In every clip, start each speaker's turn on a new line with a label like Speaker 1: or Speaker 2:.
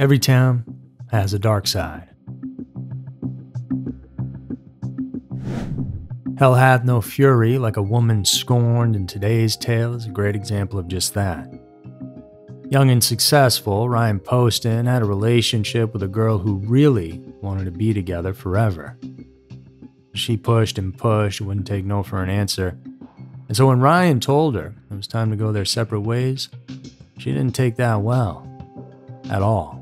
Speaker 1: Every town has a dark side. Hell hath no fury like a woman scorned, and today's tale is a great example of just that. Young and successful, Ryan Poston had a relationship with a girl who really wanted to be together forever. She pushed and pushed, wouldn't take no for an answer. And so when Ryan told her it was time to go their separate ways, she didn't take that well. At all.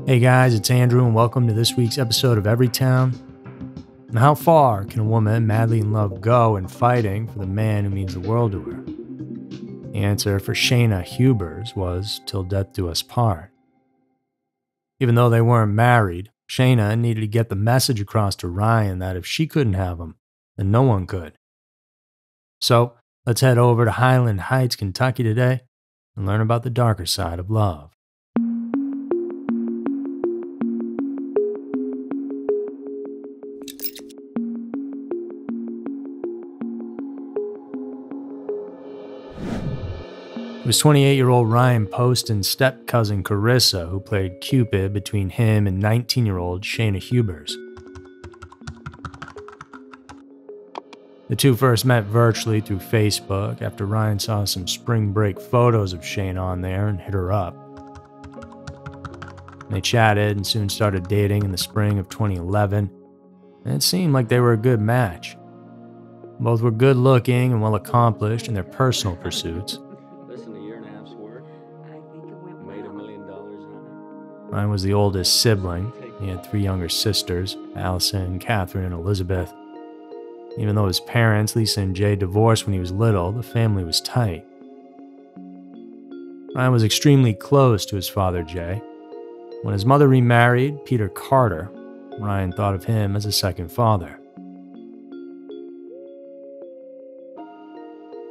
Speaker 1: Hey guys, it's Andrew and welcome to this week's episode of Every Town. And how far can a woman madly in love go in fighting for the man who means the world to her? The answer for Shayna Hubers was till death do us part. Even though they weren't married, Shayna needed to get the message across to Ryan that if she couldn't have him, then no one could. So let's head over to Highland Heights, Kentucky today and learn about the darker side of love. It was 28-year-old Ryan Poston's step-cousin Carissa who played Cupid between him and 19-year-old Shayna Hubers. The two first met virtually through Facebook after Ryan saw some spring break photos of Shayna on there and hit her up. They chatted and soon started dating in the spring of 2011, and it seemed like they were a good match. Both were good-looking and well-accomplished in their personal pursuits. Ryan was the oldest sibling. He had three younger sisters, Allison, Catherine, and Elizabeth. Even though his parents, Lisa and Jay, divorced when he was little, the family was tight. Ryan was extremely close to his father, Jay. When his mother remarried, Peter Carter, Ryan thought of him as a second father.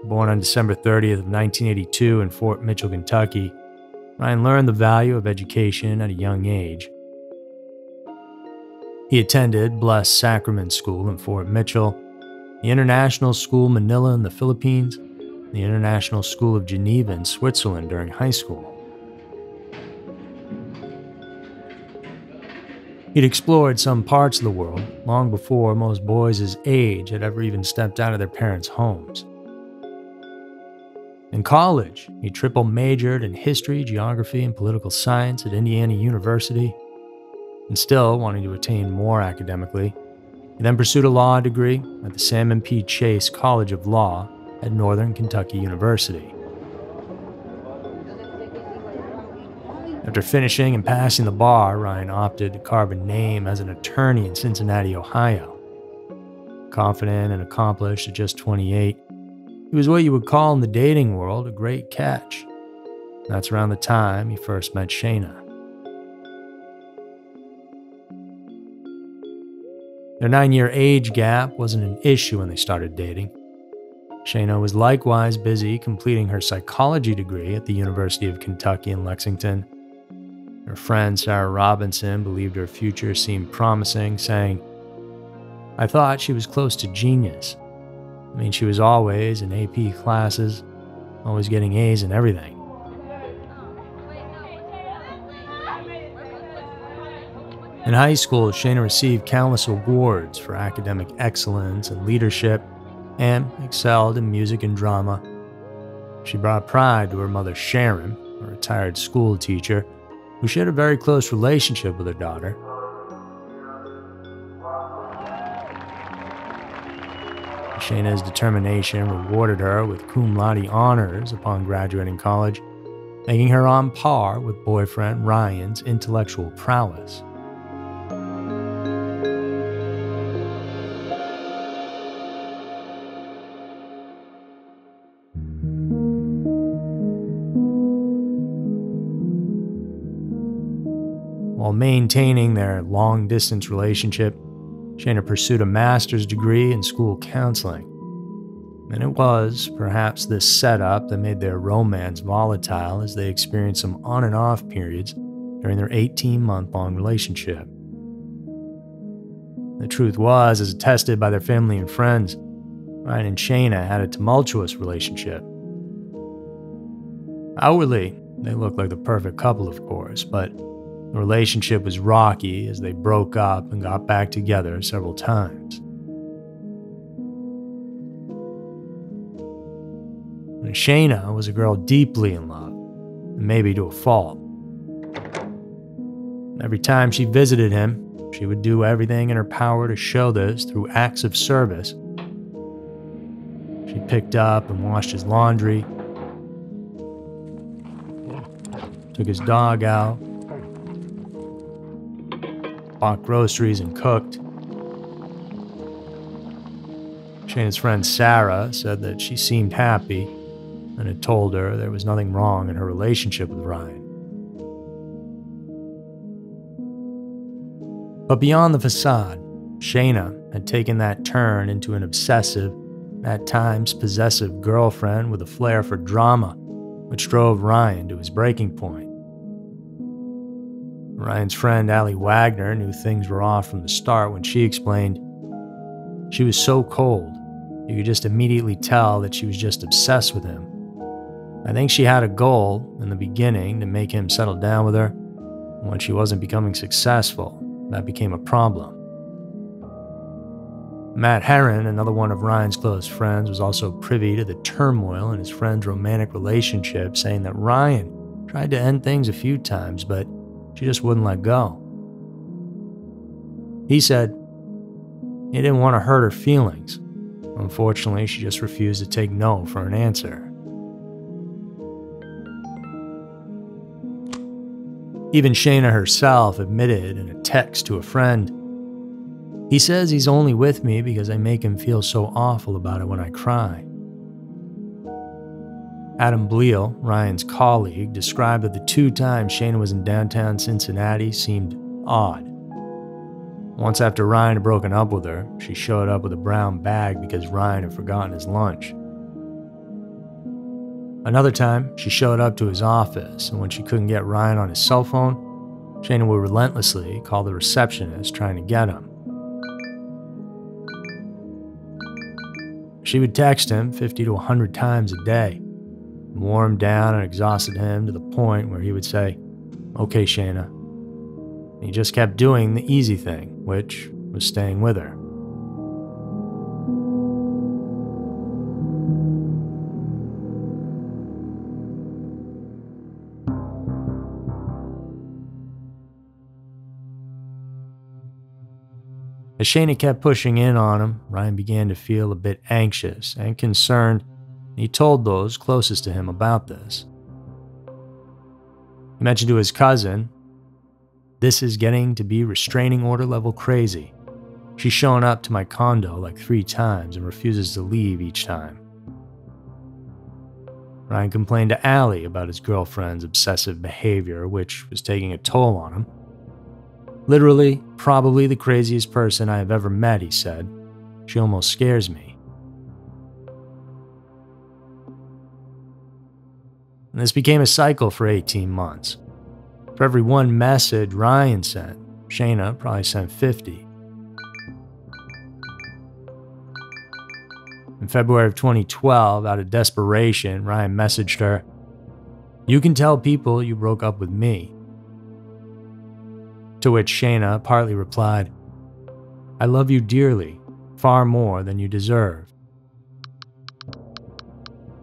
Speaker 1: Born on December 30th of 1982 in Fort Mitchell, Kentucky, Ryan learned the value of education at a young age. He attended Blessed Sacrament School in Fort Mitchell, the International School Manila in the Philippines, and the International School of Geneva in Switzerland during high school. He'd explored some parts of the world long before most boys his age had ever even stepped out of their parents' homes. In college, he triple majored in history, geography, and political science at Indiana University, and still wanting to attain more academically, he then pursued a law degree at the Salmon P. Chase College of Law at Northern Kentucky University. After finishing and passing the bar, Ryan opted to carve a name as an attorney in Cincinnati, Ohio. Confident and accomplished at just 28, he was what you would call in the dating world a great catch. That's around the time he first met Shayna. Their 9-year age gap wasn't an issue when they started dating. Shayna was likewise busy completing her psychology degree at the University of Kentucky in Lexington. Her friend Sarah Robinson believed her future seemed promising, saying, "I thought she was close to genius. I mean, she was always in AP classes, always getting A's in everything." In high school, Shayna received countless awards for academic excellence and leadership, and excelled in music and drama. She brought pride to her mother Sharon, a retired school teacher, who shared a very close relationship with her daughter. Shayna's determination rewarded her with cum laude honors upon graduating college, making her on par with boyfriend Ryan's intellectual prowess. While maintaining their long-distance relationship, Shayna pursued a master's degree in school counseling. And it was, perhaps, this setup that made their romance volatile as they experienced some on and off periods during their 18-month-long relationship. The truth was, as attested by their family and friends, Ryan and Shayna had a tumultuous relationship. Outwardly, they looked like the perfect couple, of course, but the relationship was rocky as they broke up and got back together several times. And Shayna was a girl deeply in love, and maybe to a fault. Every time she visited him, she would do everything in her power to show this through acts of service. She picked up and washed his laundry, took his dog out, bought groceries and cooked. Shayna's friend Sarah said that she seemed happy and had told her there was nothing wrong in her relationship with Ryan. But beyond the facade, Shayna had taken that turn into an obsessive, at times possessive girlfriend with a flair for drama, which drove Ryan to his breaking point. Ryan's friend Allie Wagner knew things were off from the start when she explained, "She was so cold, you could just immediately tell that she was just obsessed with him. I think she had a goal in the beginning to make him settle down with her. When she wasn't becoming successful, that became a problem." Matt Herron, another one of Ryan's close friends, was also privy to the turmoil in his friend's romantic relationship, saying that Ryan tried to end things a few times, but she just wouldn't let go. He said he didn't want to hurt her feelings. Unfortunately, she just refused to take no for an answer. Even Shayna herself admitted in a text to a friend, "He says he's only with me because I make him feel so awful about it when I cry." Adam Bleal, Ryan's colleague, described that the 2 times Shayna was in downtown Cincinnati seemed odd. Once after Ryan had broken up with her, she showed up with a brown bag because Ryan had forgotten his lunch. Another time, she showed up to his office, and when she couldn't get Ryan on his cell phone, Shayna would relentlessly call the receptionist trying to get him. She would text him 50 to 100 times a day, wore him down and exhausted him to the point where he would say, "Okay, Shayna." And he just kept doing the easy thing, which was staying with her. As Shayna kept pushing in on him, Ryan began to feel a bit anxious and concerned, and he told those closest to him about this. He mentioned to his cousin, "This is getting to be restraining order level crazy. She's shown up to my condo like 3 times and refuses to leave each time." Ryan complained to Allie about his girlfriend's obsessive behavior, which was taking a toll on him. "Literally, probably the craziest person I have ever met," he said. "She almost scares me." And this became a cycle for 18 months. For every 1 message Ryan sent, Shayna probably sent 50. In February of 2012, out of desperation, Ryan messaged her, "You can tell people you broke up with me." To which Shayna partly replied, "I love you dearly, far more than you deserve."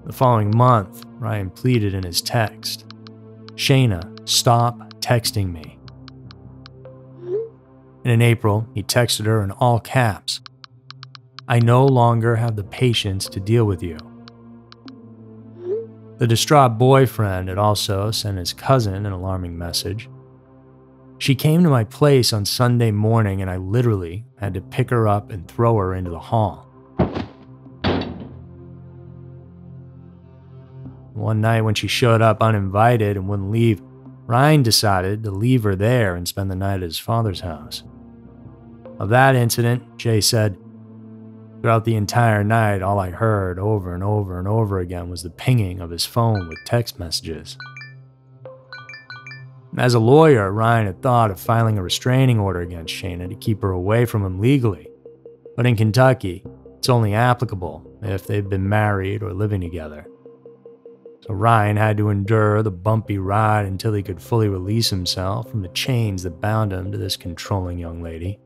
Speaker 1: The following month, Ryan pleaded in his text, "Shayna, stop texting me." And in April, he texted her in all caps, "I no longer have the patience to deal with you." The distraught boyfriend had also sent his cousin an alarming message. "She came to my place on Sunday morning and I literally had to pick her up and throw her into the hall." One night when she showed up uninvited and wouldn't leave, Ryan decided to leave her there and spend the night at his father's house. Of that incident, Jay said, "Throughout the entire night, all I heard over and over and over again was the pinging of his phone with text messages." As a lawyer, Ryan had thought of filing a restraining order against Shayna to keep her away from him legally. But in Kentucky, it's only applicable if they've been married or living together. So Ryan had to endure the bumpy ride until he could fully release himself from the chains that bound him to this controlling young lady.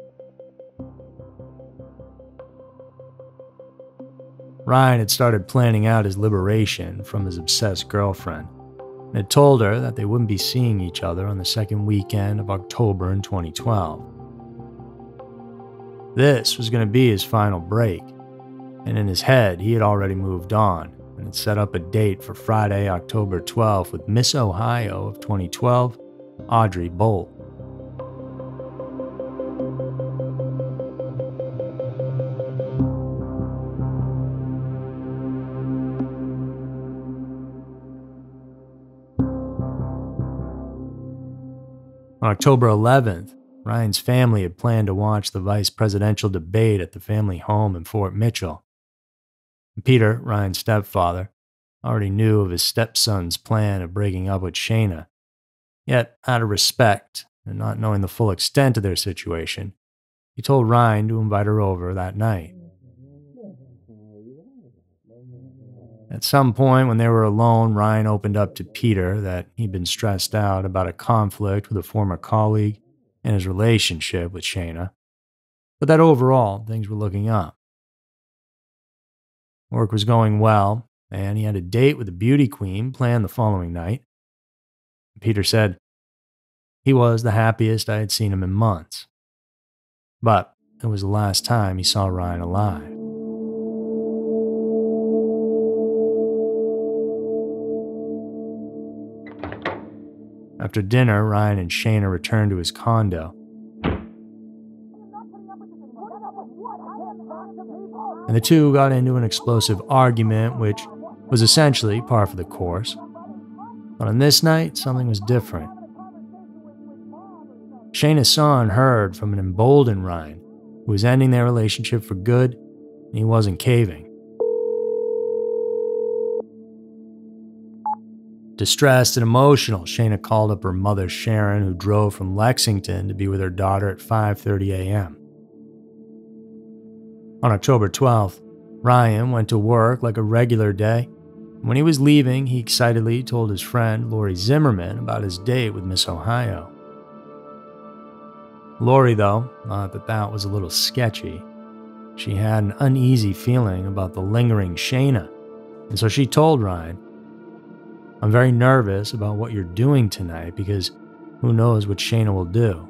Speaker 1: Ryan had started planning out his liberation from his obsessed girlfriend and had told her that they wouldn't be seeing each other on the second weekend of October in 2012. This was going to be his final break, and in his head he had already moved on and had set up a date for Friday, October 12th with Miss Ohio of 2012, Audrey Bolt. On October 11th, Ryan's family had planned to watch the vice presidential debate at the family home in Fort Mitchell. Peter, Ryan's stepfather, already knew of his stepson's plan of breaking up with Shayna. Yet, out of respect and not knowing the full extent of their situation, he told Ryan to invite her over that night. At some point when they were alone, Ryan opened up to Peter that he'd been stressed out about a conflict with a former colleague and his relationship with Shayna, but that overall things were looking up. Work was going well, and he had a date with the beauty queen planned the following night. Peter said he was the happiest I had seen him in months, but it was the last time he saw Ryan alive. After dinner, Ryan and Shayna returned to his condo. And the two got into an explosive argument, which was essentially par for the course. But on this night, something was different. Shayna saw and heard from an emboldened Ryan, who was ending their relationship for good, and he wasn't caving. Distressed and emotional, Shayna called up her mother, Sharon, who drove from Lexington to be with her daughter at 5:30 a.m. On October 12th, Ryan went to work like a regular day. When he was leaving, he excitedly told his friend, Lori Zimmerman, about his date with Miss Ohio. Lori, though, thought that was a little sketchy. She had an uneasy feeling about the lingering Shayna, and so she told Ryan, "I'm very nervous about what you're doing tonight because who knows what Shayna will do.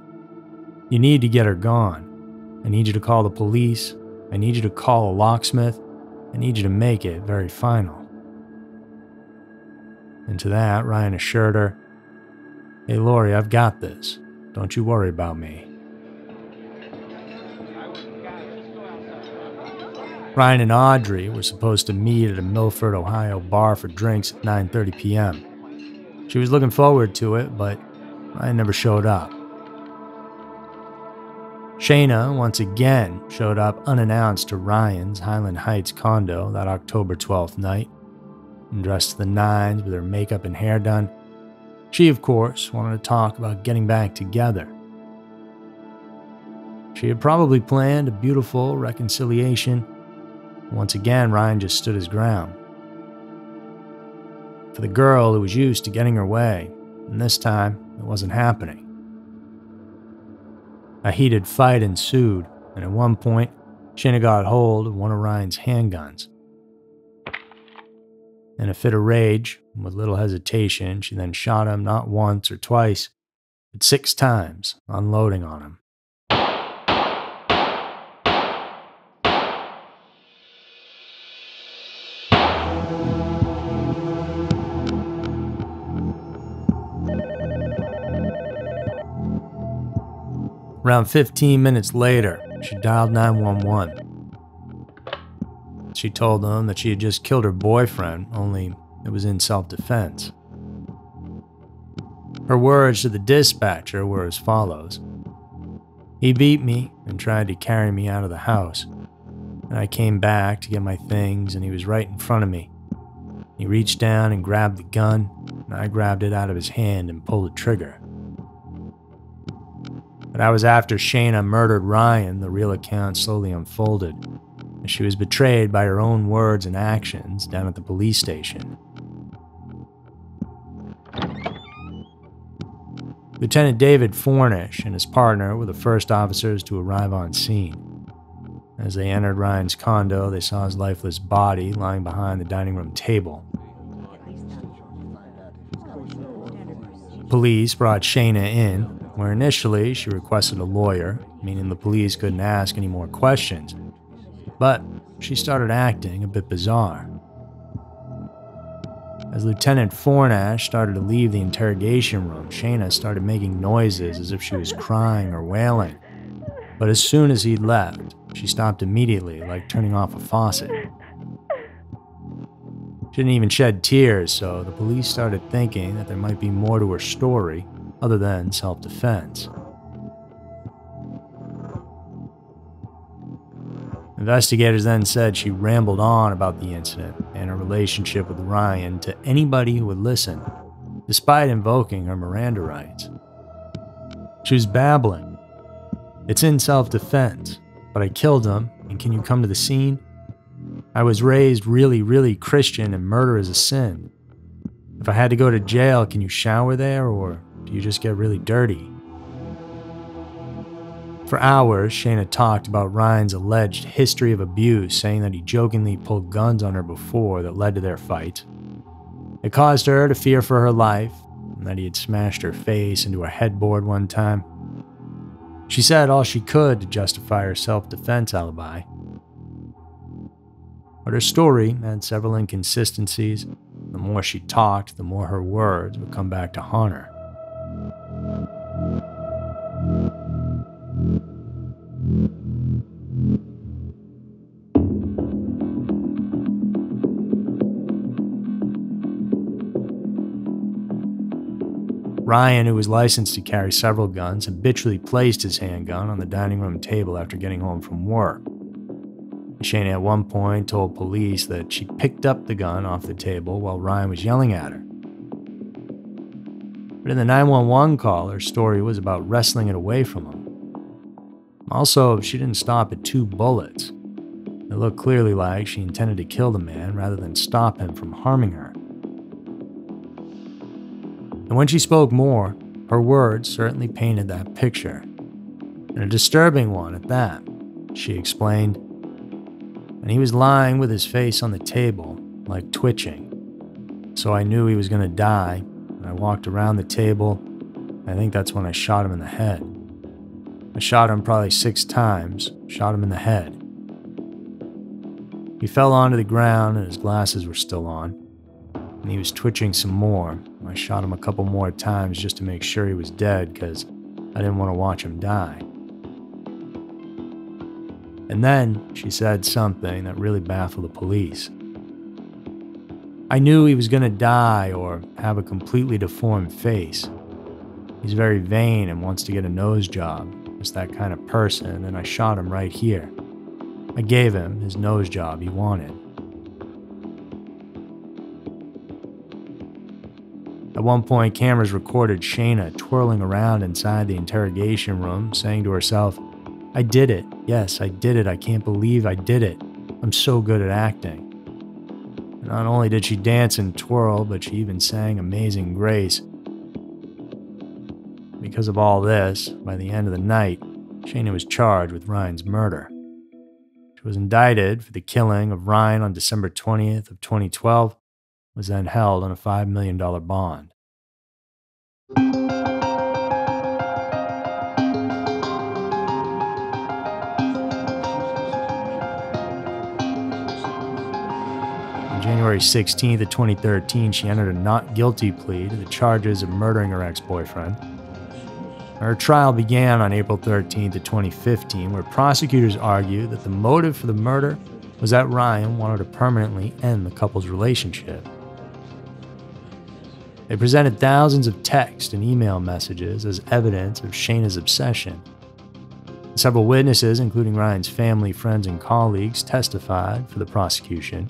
Speaker 1: You need to get her gone. I need you to call the police. I need you to call a locksmith. I need you to make it very final." And to that, Ryan assured her, "Hey Lori, I've got this. Don't you worry about me." Ryan and Audrey were supposed to meet at a Milford, Ohio bar for drinks at 9:30 p.m. She was looking forward to it, but Ryan never showed up. Shayna once again showed up unannounced to Ryan's Highland Heights condo that October 12th night. And dressed to the nines with her makeup and hair done, she, of course, wanted to talk about getting back together. She had probably planned a beautiful reconciliation. Once again, Ryan just stood his ground. For the girl who was used to getting her way, and this time it wasn't happening. A heated fight ensued, and at one point, Shayna got hold of one of Ryan's handguns. In a fit of rage, and with little hesitation, she then shot him not once or twice, but 6 times, unloading on him. Around 15 minutes later, she dialed 911. She told them that she had just killed her boyfriend, only it was in self-defense. Her words to the dispatcher were as follows: "He beat me and tried to carry me out of the house, and I came back to get my things and he was right in front of me. He reached down and grabbed the gun, and I grabbed it out of his hand and pulled the trigger." But that was after Shayna murdered Ryan. The real account slowly unfolded, as she was betrayed by her own words and actions down at the police station. Lieutenant David Fornish and his partner were the first officers to arrive on scene. As they entered Ryan's condo, they saw his lifeless body lying behind the dining room table. Police brought Shayna in, where initially she requested a lawyer, meaning the police couldn't ask any more questions. But she started acting a bit bizarre. As Lieutenant Fornash started to leave the interrogation room, Shayna started making noises as if she was crying or wailing. But as soon as he'd left, she stopped immediately, like turning off a faucet. She didn't even shed tears, so the police started thinking that there might be more to her story other than self-defense. Investigators then said she rambled on about the incident and her relationship with Ryan to anybody who would listen, despite invoking her Miranda rights. She was babbling. "It's in self-defense, but I killed him, and can you come to the scene? I was raised really Christian and murder is a sin. If I had to go to jail, can you shower there, or do you just get really dirty?" For hours, Shayna talked about Ryan's alleged history of abuse, saying that he jokingly pulled guns on her before that led to their fight. It caused her to fear for her life, and that he had smashed her face into a headboard one time. She said all she could to justify her self-defense alibi. But her story had several inconsistencies. The more she talked, the more her words would come back to haunt her. Ryan, who was licensed to carry several guns, habitually placed his handgun on the dining room table after getting home from work. Shayna at one point told police that she picked up the gun off the table while Ryan was yelling at her. But in the 911 call, her story was about wrestling it away from him. Also, she didn't stop at 2 bullets. It looked clearly like she intended to kill the man rather than stop him from harming her. And when she spoke more, her words certainly painted that picture. And a disturbing one at that, she explained. And he was lying with his face on the table, like twitching. So I knew he was going to die, and I walked around the table. I think that's when I shot him in the head. I shot him probably 6 times, shot him in the head. He fell onto the ground and his glasses were still on, and he was twitching some more. I shot him a couple more times just to make sure he was dead because I didn't want to watch him die. And then she said something that really baffled the police. I knew he was going to die or have a completely deformed face. He's very vain and wants to get a nose job. Just that kind of person, and I shot him right here. I gave him his nose job he wanted. At one point, cameras recorded Shayna twirling around inside the interrogation room, saying to herself, "I did it. Yes, I did it. I can't believe I did it. I'm so good at acting." And not only did she dance and twirl, but she even sang Amazing Grace. Because of all this, by the end of the night, Shayna was charged with Ryan's murder. She was indicted for the killing of Ryan on December 20th of 2012, was then held on a $5 million bond. On January 16th of 2013, she entered a not guilty plea to the charges of murdering her ex-boyfriend. Her trial began on April 13th of 2015, where prosecutors argued that the motive for the murder was that Ryan wanted to permanently end the couple's relationship. They presented thousands of text and email messages as evidence of Shayna's obsession. Several witnesses, including Ryan's family, friends, and colleagues, testified for the prosecution.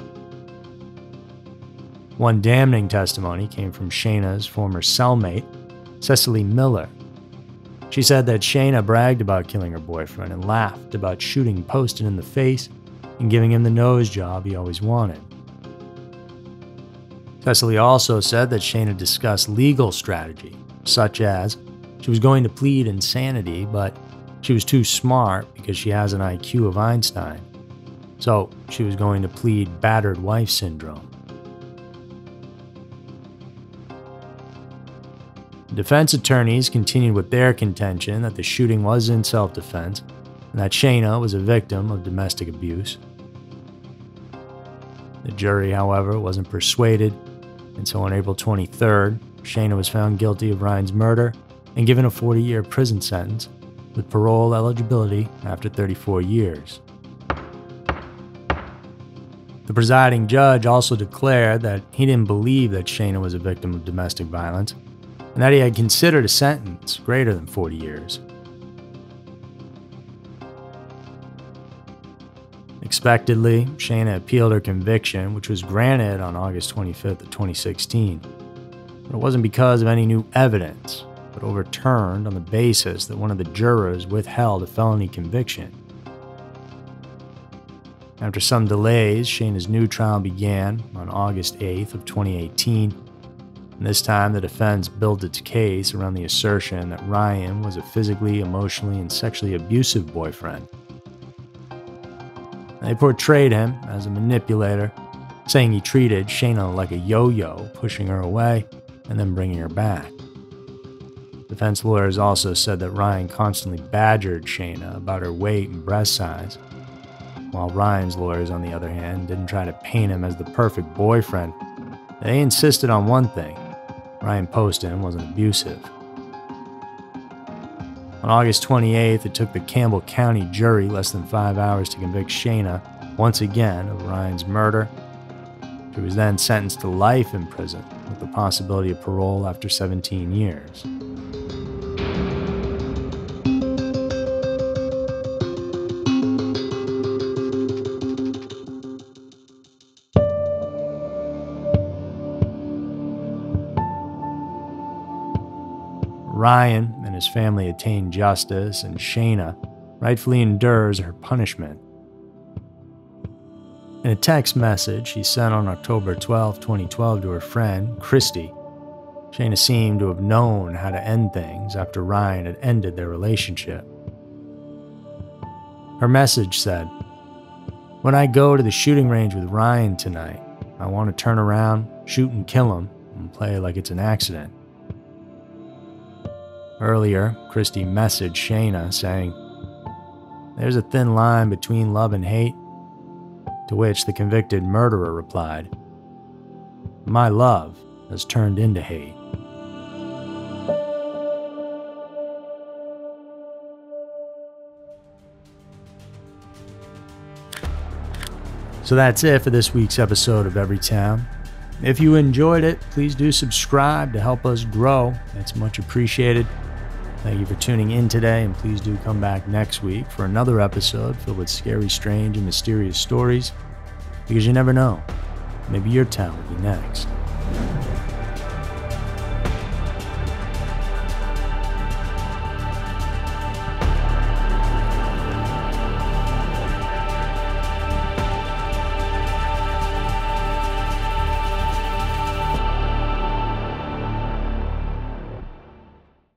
Speaker 1: One damning testimony came from Shayna's former cellmate, Cecily Miller. She said that Shayna bragged about killing her boyfriend and laughed about shooting Poston in the face and giving him the nose job he always wanted. Cecily also said that Shayna discussed legal strategy, such as She was going to plead insanity, but she was too smart because she has an IQ of Einstein. So she was going to plead battered wife syndrome. Defense attorneys continued with their contention that the shooting was in self-defense and that Shayna was a victim of domestic abuse. The jury, however, wasn't persuaded, and so on April 23rd, Shayna was found guilty of Ryan's murder and given a 40-year prison sentence with parole eligibility after 34 years. The presiding judge also declared that he didn't believe that Shayna was a victim of domestic violence and that he had considered a sentence greater than 40 years. Expectedly, Shayna appealed her conviction, which was granted on August 25th of 2016. But it wasn't because of any new evidence, but overturned on the basis that one of the jurors withheld a felony conviction. After some delays, Shayna's new trial began on August 8th of 2018. And this time, the defense built its case around the assertion that Ryan was a physically, emotionally, and sexually abusive boyfriend. They portrayed him as a manipulator, saying he treated Shayna like a yo-yo, pushing her away and then bringing her back. Defense lawyers also said that Ryan constantly badgered Shayna about her weight and breast size, while Ryan's lawyers, on the other hand, didn't try to paint him as the perfect boyfriend. They insisted on one thing: Ryan Poston wasn't abusive. On August 28th, it took the Campbell County jury less than 5 hours to convict Shayna once again of Ryan's murder. She was then sentenced to life in prison with the possibility of parole after 17 years. Ryan and his family attained justice, and Shayna rightfully endures her punishment. In a text message she sent on October 12, 2012 to her friend, Christy, Shayna seemed to have known how to end things after Ryan had ended their relationship. Her message said, "When I go to the shooting range with Ryan tonight, I want to turn around, shoot and kill him, and play like it's an accident." Earlier, Christy messaged Shayna saying, "There's a thin line between love and hate," to which the convicted murderer replied, "My love has turned into hate." So that's it for this week's episode of Everytown. If you enjoyed it, please do subscribe to help us grow. It's much appreciated. Thank you for tuning in today, and please do come back next week for another episode filled with scary, strange, and mysterious stories, because you never know, maybe your town will be next.